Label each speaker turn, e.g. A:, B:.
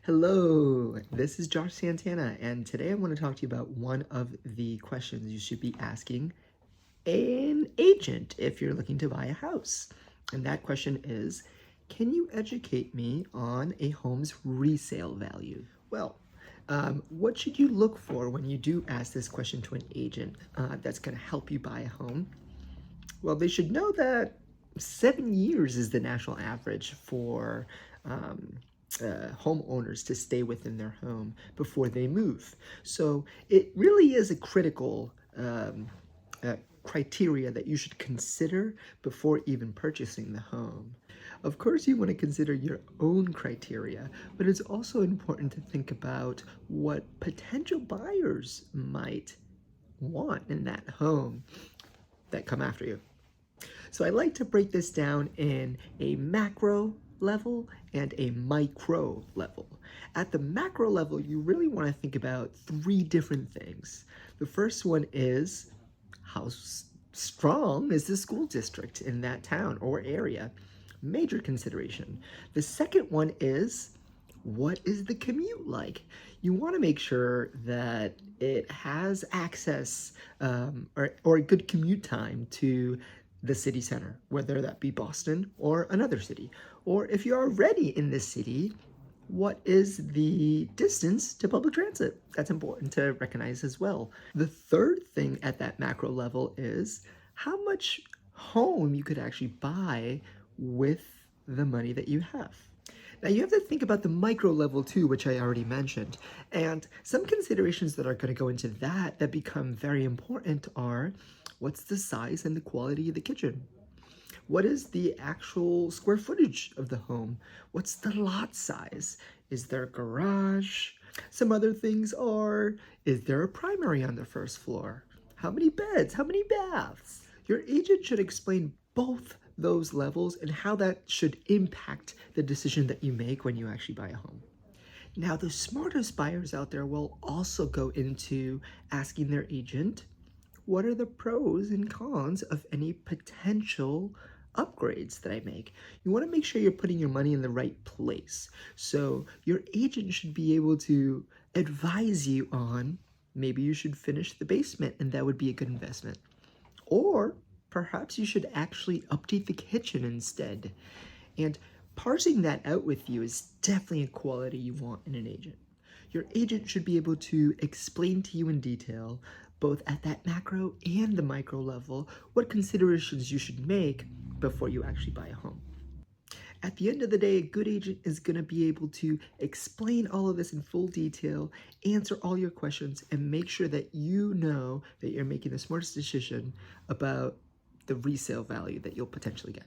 A: Hello, this is Josh Santana, and today I want to talk to you about one of the questions you should be asking an agent if you're looking to buy a house. And that question is, can you educate me on a home's resale value? Well, what should you look for when you do ask this question to an agent that's going to help you buy a home? Well, they should know that 7 years is the national average for homeowners to stay within their home before they move. So it really is a critical criteria that you should consider before even purchasing the home. Of course, you want to consider your own criteria, but it's also important to think about what potential buyers might want in that home that come after you. So I like to break this down in a macro level and a micro level. At the macro level, you really want to think about three different things. The first one is how strong is the school district in that town or area? Major consideration. The second one is, what is the commute like? You want to make sure that it has access or a good commute time to the city center, whether that be Boston or another city. Or if you're already in the city, what is the distance to public transit? That's important to recognize as well. The third thing at that macro level is how much home you could actually buy with the money that you have. Now you have to think about the micro level too, which I already mentioned. And some considerations that are going to go into that become very important are, what's the size and the quality of the kitchen? What is the actual square footage of the home? What's the lot size? Is there a garage? Some other things are, is there a primary on the first floor? How many beds? How many baths? Your agent should explain both those levels and how that should impact the decision that you make when you actually buy a home. Now, the smartest buyers out there will also go into asking their agent, what are the pros and cons of any potential upgrades that I make? You want to make sure you're putting your money in the right place. So your agent should be able to advise you on, maybe you should finish the basement and that would be a good investment. Or perhaps you should actually update the kitchen instead. And parsing that out with you is definitely a quality you want in an agent. Your agent should be able to explain to you in detail, both at that macro and the micro level, what considerations you should make before you actually buy a home. At the end of the day, a good agent is going to be able to explain all of this in full detail, answer all your questions, and make sure that you know that you're making the smartest decision about the resale value that you'll potentially get.